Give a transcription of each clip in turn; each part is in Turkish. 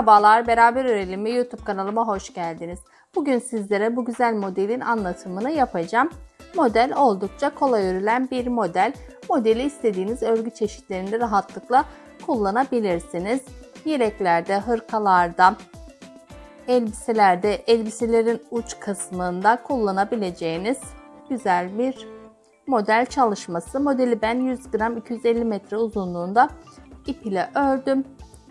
Merhabalar, Beraber Örelim mi YouTube kanalıma hoş geldiniz. Bugün sizlere bu güzel modelin anlatımını yapacağım. Model oldukça kolay örülen bir model. Modeli istediğiniz örgü çeşitlerinde rahatlıkla kullanabilirsiniz. Yeleklerde, hırkalarda, elbiselerde, elbiselerin uç kısmında kullanabileceğiniz güzel bir model çalışması. Modeli ben 100 gram 250 metre uzunluğunda ip ile ördüm.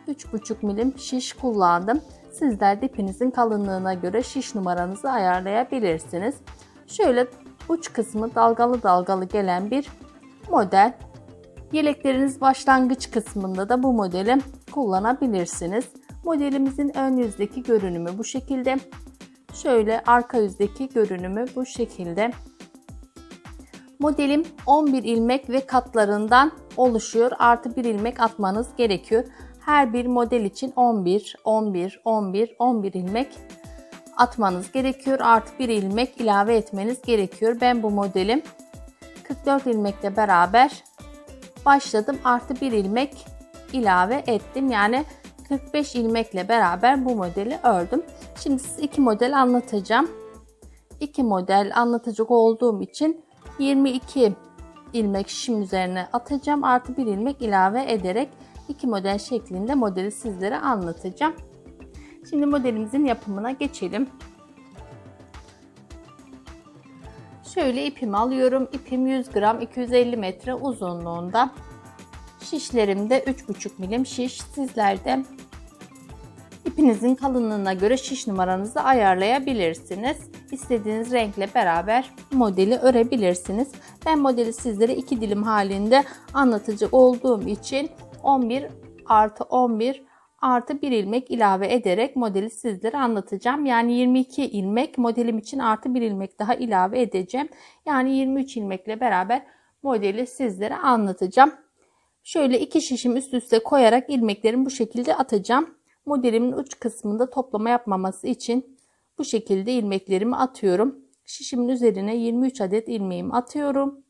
3,5 milim şiş kullandım. Sizler de ipinizin kalınlığına göre şiş numaranızı ayarlayabilirsiniz. Şöyle uç kısmı dalgalı dalgalı gelen bir model. Yelekleriniz başlangıç kısmında da bu modeli kullanabilirsiniz. Modelimizin ön yüzdeki görünümü bu şekilde. Şöyle arka yüzdeki görünümü bu şekilde. Modelim 11 ilmek ve katlarından oluşuyor. Artı 1 ilmek atmanız gerekiyor. Her bir model için 11, 11, 11, 11 ilmek atmanız gerekiyor. Artı 1 ilmek ilave etmeniz gerekiyor. Ben bu modelim 44 ilmekle beraber başladım. Artı 1 ilmek ilave ettim. Yani 45 ilmekle beraber bu modeli ördüm. Şimdi size iki model anlatacağım. İki model anlatacak olduğum için 22 ilmek şişim üzerine atacağım. Artı 1 ilmek ilave ederek iki model şeklinde modeli sizlere anlatacağım. Şimdi modelimizin yapımına geçelim. Şöyle ipimi alıyorum. İpim 100 gram 250 metre uzunluğunda. Şişlerimde 3,5 milim şiş. Sizler de ipinizin kalınlığına göre şiş numaranızı ayarlayabilirsiniz. İstediğiniz renkle beraber modeli örebilirsiniz. Ben modeli sizlere iki dilim halinde anlatacak olduğum için 11 artı 11 artı 1 ilmek ilave ederek modeli sizlere anlatacağım. Yani 22 ilmek modelim için artı 1 ilmek daha ilave edeceğim. Yani 23 ilmekle beraber modeli sizlere anlatacağım. Şöyle iki şişim üst üste koyarak ilmeklerimi bu şekilde atacağım. Modelimin uç kısmında toplama yapmaması için bu şekilde ilmeklerimi atıyorum. Şişimin üzerine 23 adet ilmeğimi atıyorum.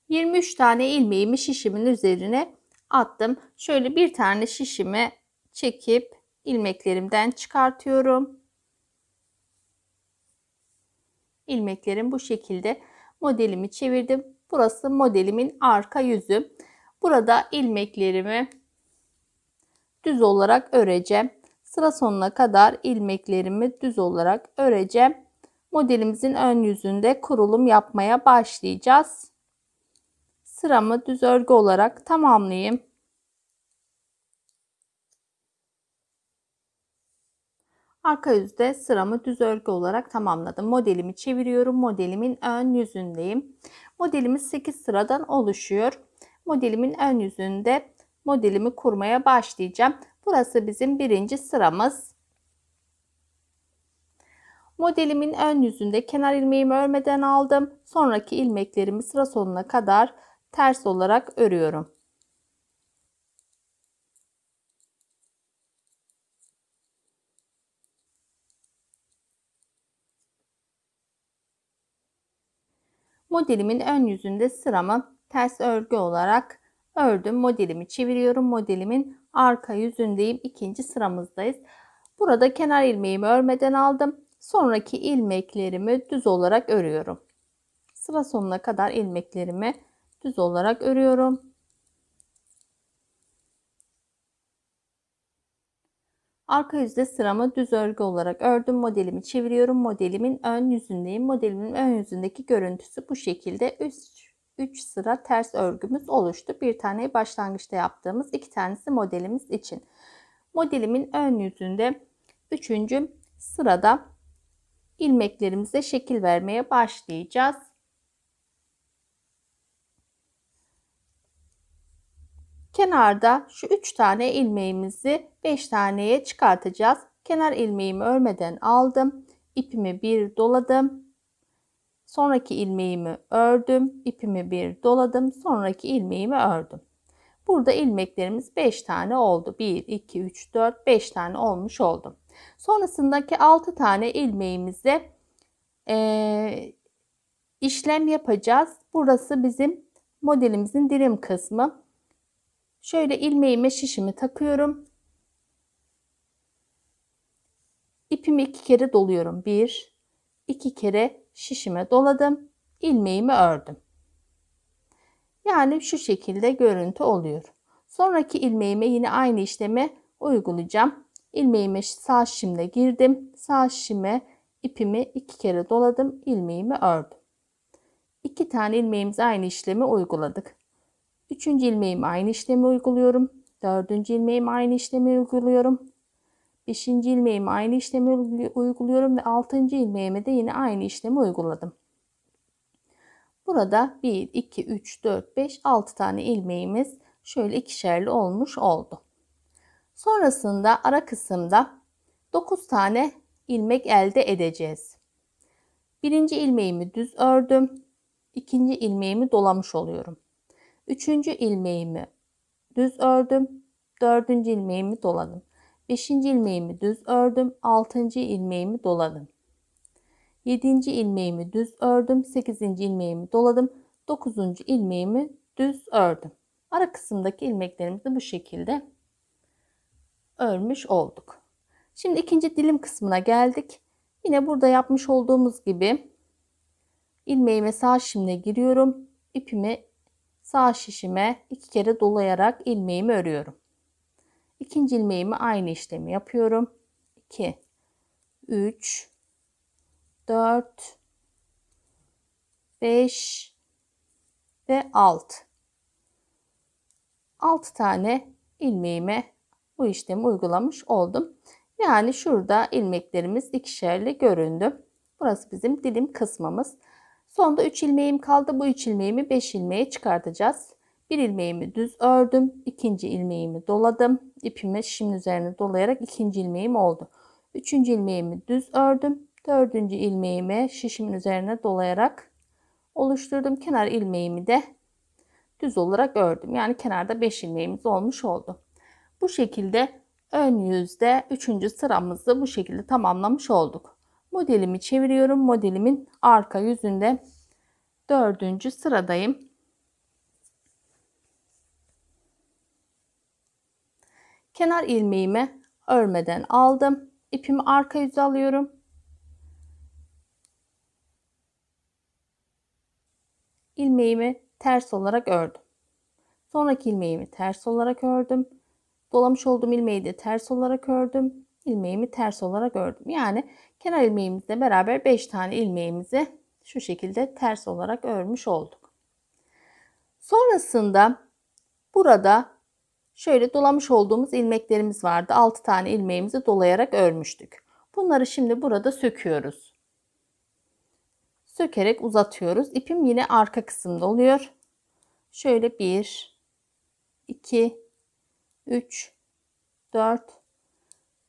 23 tane ilmeğimi şişimin üzerine attım. Şöyle bir tane şişimi çekip ilmeklerimden çıkartıyorum. İlmeklerim bu şekilde. Modelimi çevirdim. Burası modelimin arka yüzü. Burada ilmeklerimi düz olarak öreceğim. Sıra sonuna kadar ilmeklerimi düz olarak öreceğim. Modelimizin ön yüzünde kurulum yapmaya başlayacağız. Sıramı düz örgü olarak tamamlayayım. Arka yüzde sıramı düz örgü olarak tamamladım. Modelimi çeviriyorum. Modelimin ön yüzündeyim. Modelimiz 8 sıradan oluşuyor. Modelimin ön yüzünde modelimi kurmaya başlayacağım. Burası bizim birinci sıramız. Modelimin ön yüzünde kenar ilmeğimi örmeden aldım. Sonraki ilmeklerimi sıra sonuna kadar ters olarak örüyorum. Modelimin ön yüzünde sıramı ters örgü olarak ördüm. Modelimi çeviriyorum. Modelimin arka yüzündeyim. İkinci sıramızdayız. Burada kenar ilmeğimi örmeden aldım. Sonraki ilmeklerimi düz olarak örüyorum. Sıra sonuna kadar ilmeklerimi düz olarak örüyorum. Arka yüzde sıramı düz örgü olarak ördüm. Modelimi çeviriyorum. Modelimin ön yüzündeyim. Modelimin ön yüzündeki görüntüsü bu şekilde. 3 sıra ters örgümüz oluştu. Bir tane başlangıçta yaptığımız, iki tanesi modelimiz için. Modelimin ön yüzünde 3. sırada ilmeklerimize şekil vermeye başlayacağız. Kenarda şu 3 tane ilmeğimizi 5 taneye çıkartacağız. Kenar ilmeğimi örmeden aldım. İpimi bir doladım. Sonraki ilmeğimi ördüm. İpimi bir doladım. Sonraki ilmeğimi ördüm. Burada ilmeklerimiz 5 tane oldu. 1, 2, 3, 4, 5 tane olmuş oldu. Sonrasındaki 6 tane ilmeğimize işlem yapacağız. Burası bizim modelimizin dirim kısmı. Şöyle ilmeğime şişimi takıyorum. İpimi 2 kere doluyorum. 1, 2 kere şişime doladım. İlmeğimi ördüm. Yani şu şekilde görüntü oluyor. Sonraki ilmeğime yine aynı işlemi uygulayacağım. İlmeğime sağ şişimle girdim. Sağ şişime ipimi 2 kere doladım. İlmeğimi ördüm. 2 tane ilmeğimize aynı işlemi uyguladık. 3. ilmeğime aynı işlemi uyguluyorum. 4. ilmeğime aynı işlemi uyguluyorum. 5. ilmeğime aynı işlemi uyguluyorum ve 6. ilmeğime de yine aynı işlemi uyguladım. Burada 1, 2, 3, 4, 5, 6 tane ilmeğimiz şöyle ikişerli olmuş oldu. Sonrasında ara kısımda 9 tane ilmek elde edeceğiz. Birinci ilmeğimi düz ördüm. İkinci ilmeğimi dolamış oluyorum. Üçüncü ilmeğimi düz ördüm. Dördüncü ilmeğimi doladım. Beşinci ilmeğimi düz ördüm. Altıncı ilmeğimi doladım. 7. ilmeğimi düz ördüm. 8. ilmeğimi doladım. 9. ilmeğimi düz ördüm. Ara kısımdaki ilmeklerimizi bu şekilde örmüş olduk. Şimdi ikinci dilim kısmına geldik. Yine burada yapmış olduğumuz gibi ilmeğime sağ şişimle giriyorum. İpimi sağ şişime 2 kere dolayarak ilmeğimi örüyorum. İkinci ilmeğimi aynı işlemi yapıyorum. 2, 3, 4, 5 ve 6. 6 tane ilmeğime bu işlemi uygulamış oldum. Yani şurada ilmeklerimiz ikişerli göründü. Burası bizim dilim kısmımız. Sonda 3 ilmeğim kaldı. Bu 3 ilmeğimi 5 ilmeğe çıkartacağız. Bir ilmeğimi düz ördüm. İkinci ilmeğimi doladım. İpimi şişimin üzerine dolayarak ikinci ilmeğim oldu. Üçüncü ilmeğimi düz ördüm. Dördüncü ilmeğimi şişimin üzerine dolayarak oluşturdum. Kenar ilmeğimi de düz olarak ördüm. Yani kenarda 5 ilmeğimiz olmuş oldu. Bu şekilde ön yüzde 3. sıramızı bu şekilde tamamlamış olduk. Modelimi çeviriyorum. Modelimin arka yüzünde 4. sıradayım. Kenar ilmeğimi örmeden aldım. İpimi arka yüze alıyorum. İlmeğimi ters olarak ördüm. Sonraki ilmeğimi ters olarak ördüm. Dolamış olduğum ilmeği de ters olarak ördüm. İlmeğimi ters olarak ördüm. Yani kenar ilmeğimizle beraber 5 tane ilmeğimizi şu şekilde ters olarak örmüş olduk. Sonrasında burada şöyle dolamış olduğumuz ilmeklerimiz vardı. 6 tane ilmeğimizi dolayarak örmüştük. Bunları şimdi burada söküyoruz. Sökerek uzatıyoruz. İpim yine arka kısımda oluyor. Şöyle 1, 2, 3, 4,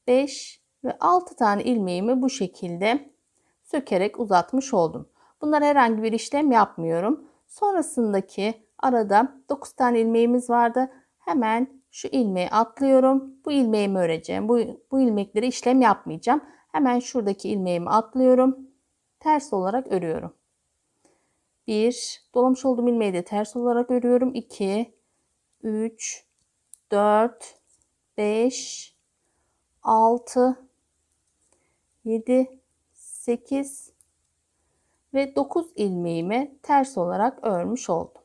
5 ve 6 tane ilmeğimi bu şekilde sökerek uzatmış oldum. Bunlara herhangi bir işlem yapmıyorum. Sonrasındaki arada 9 tane ilmeğimiz vardı. Hemen şu ilmeği atlıyorum. Bu ilmeğimi öreceğim. Bu ilmekleri işlem yapmayacağım. Hemen şuradaki ilmeğimi atlıyorum. Ters olarak örüyorum. 1, dolamış olduğum ilmeği de ters olarak örüyorum. 2, 3, 4, 5, 6, 7, 8 ve 9 ilmeğimi ters olarak örmüş oldum.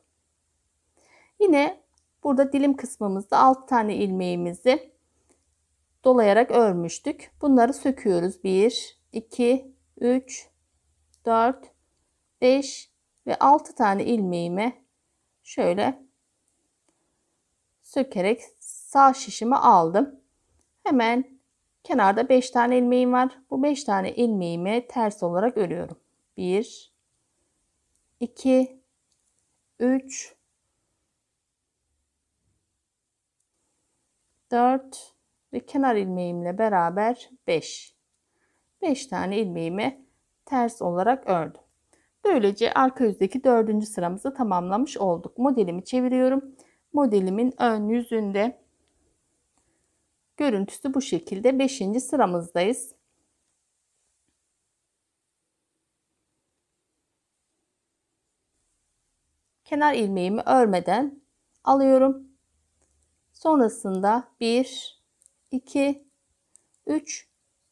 Yine burada dilim kısmımızda 6 tane ilmeğimizi dolayarak örmüştük. Bunları söküyoruz. 1, 2, 3, 4, 5 ve 6 tane ilmeğimi şöyle sökerek sağ şişimi aldım. Hemen kenarda 5 tane ilmeğim var. Bu 5 tane ilmeğimi ters olarak örüyorum. 1, 2, 3, 4 ve kenar ilmeğimle beraber 5. 5 tane ilmeğimi ters olarak ördüm. Böylece arka yüzdeki 4. sıramızı tamamlamış olduk. Modelimi çeviriyorum. Modelimin ön yüzünde görüntüsü bu şekilde. 5. sıramızdayız. Kenar ilmeğimi örmeden alıyorum. Sonrasında 1, 2, 3,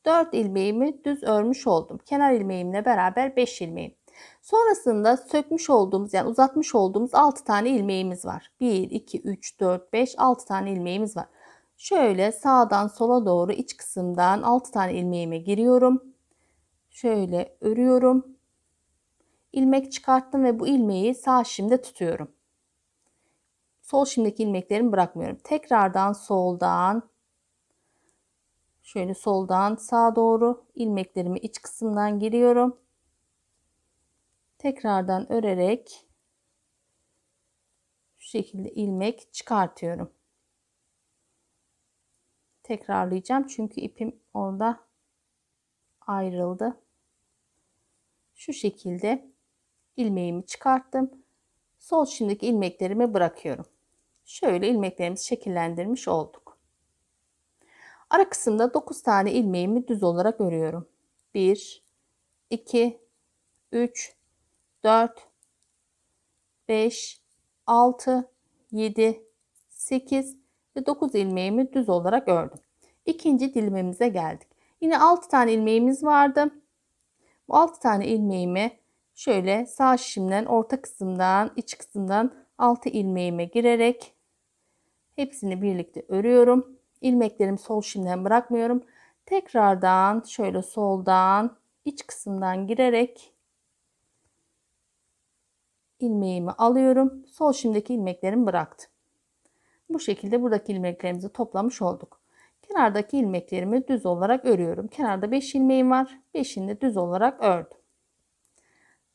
4 ilmeğimi düz örmüş oldum. Kenar ilmeğimle beraber 5 ilmeğim. Sonrasında sökmüş olduğumuz, yani uzatmış olduğumuz 6 tane ilmeğimiz var. 1, 2, 3, 4, 5, 6 tane ilmeğimiz var. Şöyle sağdan sola doğru iç kısımdan 6 tane ilmeğime giriyorum. Şöyle örüyorum. İlmek çıkarttım ve bu ilmeği sağ şimde tutuyorum. Sol şimdiki ilmeklerimi bırakmıyorum. Tekrardan soldan, şöyle soldan sağa doğru ilmeklerimi iç kısımdan giriyorum. Tekrardan örerek şu şekilde ilmek çıkartıyorum. Tekrarlayacağım çünkü ipim orada ayrıldı. Şu şekilde ilmeğimi çıkarttım. Sol şimdiki ilmeklerimi bırakıyorum. Şöyle ilmeklerimizi şekillendirmiş olduk. Ara kısımda 9 tane ilmeğimi düz olarak örüyorum. 1, 2, 3, 4, 5, 6, 7, 8 ve 9 ilmeğimi düz olarak ördüm. İkinci dilimimize geldik. Yine 6 tane ilmeğimiz vardı. Bu 6 tane ilmeğimi şöyle sağ şişimden, orta kısımdan, iç kısımdan 6 ilmeğime girerek hepsini birlikte örüyorum. İlmeklerimi sol şimdiden bırakmıyorum. Tekrardan şöyle soldan iç kısımdan girerek ilmeğimi alıyorum. Sol şimdiki ilmeklerimi bıraktım. Bu şekilde buradaki ilmeklerimizi toplamış olduk. Kenardaki ilmeklerimi düz olarak örüyorum. Kenarda 5 ilmeğim var. 5'ini de düz olarak ördüm.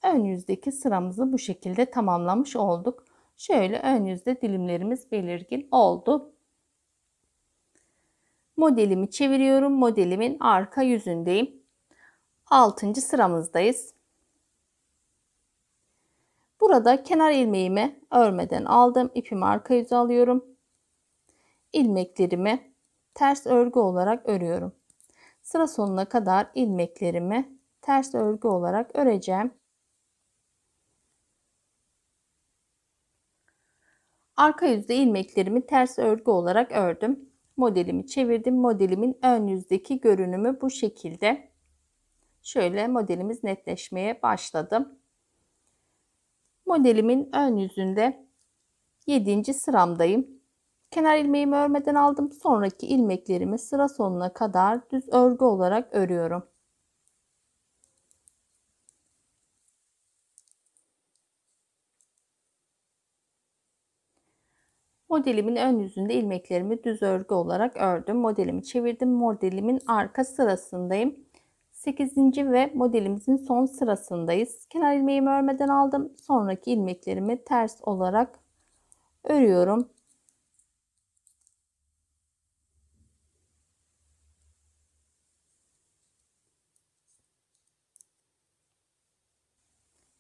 Ön yüzdeki sıramızı bu şekilde tamamlamış olduk. Şöyle ön yüzde dilimlerimiz belirgin oldu. Modelimi çeviriyorum. Modelimin arka yüzündeyim. 6. sıramızdayız. Burada kenar ilmeğimi örmeden aldım. İpimi arka yüze alıyorum. İlmeklerimi ters örgü olarak örüyorum. Sıra sonuna kadar ilmeklerimi ters örgü olarak öreceğim. Arka yüzde ilmeklerimi ters örgü olarak ördüm. Modelimi çevirdim. Modelimin ön yüzdeki görünümü bu şekilde. Şöyle modelimiz netleşmeye başladı. Modelimin ön yüzünde 7. sıramdayım. Kenar ilmeğimi örmeden aldım. Sonraki ilmeklerimi sıra sonuna kadar düz örgü olarak örüyorum. Modelimin ön yüzünde ilmeklerimi düz örgü olarak ördüm. Modelimi çevirdim. Modelimin arka sırasındayım. 8. ve modelimizin son sırasındayız. Kenar ilmeğimi örmeden aldım. Sonraki ilmeklerimi ters olarak örüyorum.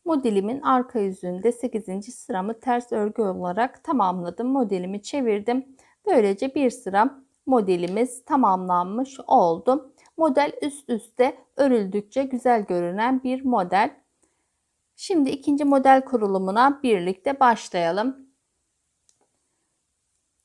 Modelimin arka yüzünde 8. sıramı ters örgü olarak tamamladım. Modelimi çevirdim. Böylece bir sıra modelimiz tamamlanmış oldu. Model üst üste örüldükçe güzel görünen bir model. Şimdi ikinci model kurulumuna birlikte başlayalım.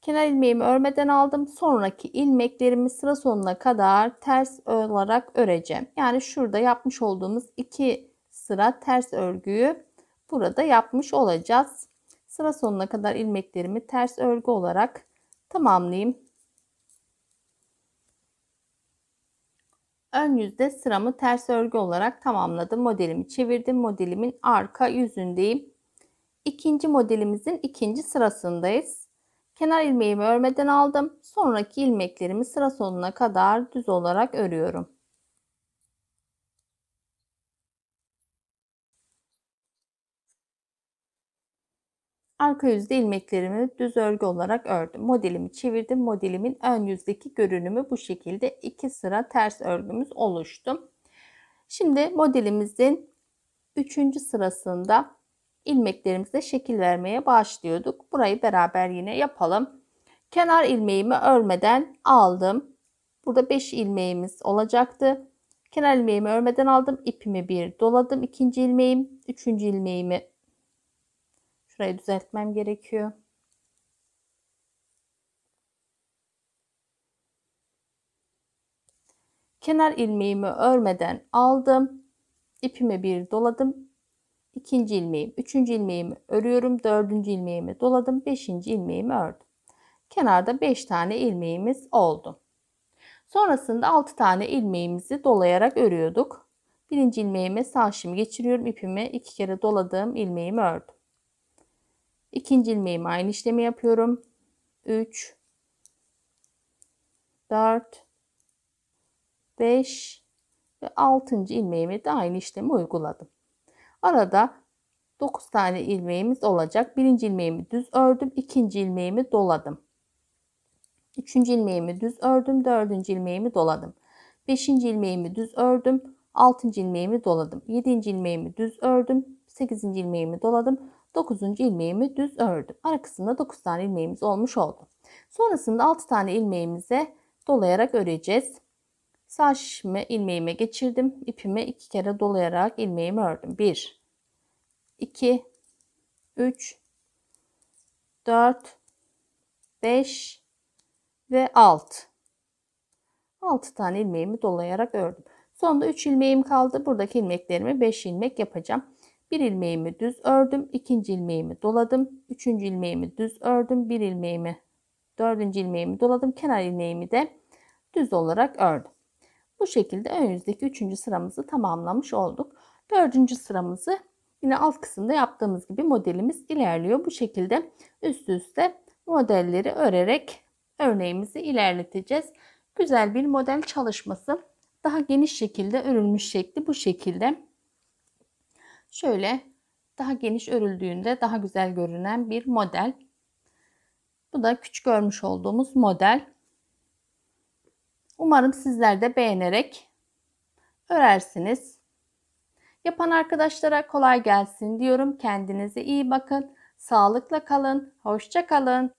Kenar ilmeğimi örmeden aldım. Sonraki ilmeklerimi sıra sonuna kadar ters olarak öreceğim. Yani şurada yapmış olduğumuz 2 sıra ters örgüyü burada yapmış olacağız. Sıra sonuna kadar ilmeklerimi ters örgü olarak tamamlayayım. Ön yüzde sıramı ters örgü olarak tamamladım. Modelimi çevirdim. Modelimin arka yüzündeyim. İkinci modelimizin ikinci sırasındayız. Kenar ilmeğimi örmeden aldım. Sonraki ilmeklerimi sıra sonuna kadar düz olarak örüyorum. Arka yüzde ilmeklerimi düz örgü olarak ördüm. Modelimi çevirdim. Modelimin ön yüzdeki görünümü bu şekilde 2 sıra ters örgümüz oluştu. Şimdi modelimizin 3. sırasında ilmeklerimizle şekil vermeye başlıyorduk. Burayı beraber yine yapalım. Kenar ilmeğimi örmeden aldım. Burada 5 ilmeğimiz olacaktı. Kenar ilmeğimi örmeden aldım. İpimi bir doladım. İkinci ilmeğim, üçüncü ilmeğimi şurayı düzeltmem gerekiyor. Kenar ilmeğimi örmeden aldım. İpime bir doladım. İkinci ilmeğim, üçüncü ilmeğimi örüyorum. Dördüncü ilmeğimi doladım. Beşinci ilmeğimi ördüm. Kenarda 5 tane ilmeğimiz oldu. Sonrasında 6 tane ilmeğimizi dolayarak örüyorduk. Birinci ilmeğime sağ şim geçiriyorum. İpime 2 kere doladığım ilmeğimi ördüm. İkinci ilmeğime aynı işlemi yapıyorum. 3, 4, 5 ve 6. ilmeğime de aynı işlemi uyguladım. Arada 9 tane ilmeğimiz olacak. Birinci ilmeğimi düz ördüm. İkinci ilmeğimi doladım. Üçüncü ilmeğimi düz ördüm. Dördüncü ilmeğimi doladım. Beşinci ilmeğimi düz ördüm. Altıncı ilmeğimi doladım. Yedinci ilmeğimi düz ördüm. Sekizinci ilmeğimi doladım. Dokuzuncu ilmeğimi düz ördüm. Ara kısımda 9 tane ilmeğimiz olmuş oldu. Sonrasında 6 tane ilmeğimize dolayarak öreceğiz. Sağ şişimi ilmeğime geçirdim. İpime 2 kere dolayarak ilmeğimi ördüm. 1, 2, 3, 4, 5 ve 6. 6 tane ilmeğimi dolayarak ördüm. Sonda 3 ilmeğim kaldı. Buradaki ilmeklerimi 5 ilmek yapacağım. Bir ilmeğimi düz ördüm. İkinci ilmeğimi doladım. Üçüncü ilmeğimi düz ördüm. Bir ilmeğimi, dördüncü ilmeğimi doladım. Kenar ilmeğimi de düz olarak ördüm. Bu şekilde ön yüzdeki 3. sıramızı tamamlamış olduk. 4. sıramızı yine alt kısımda yaptığımız gibi modelimiz ilerliyor. Bu şekilde üst üste modelleri örerek örneğimizi ilerleteceğiz. Güzel bir model çalışması. Daha geniş şekilde örülmüş şekli bu şekilde. Şöyle daha geniş örüldüğünde daha güzel görünen bir model. Bu da küçük örmüş olduğumuz model. Umarım sizler de beğenerek örersiniz. Yapan arkadaşlara kolay gelsin diyorum. Kendinize iyi bakın. Sağlıkla kalın. Hoşça kalın.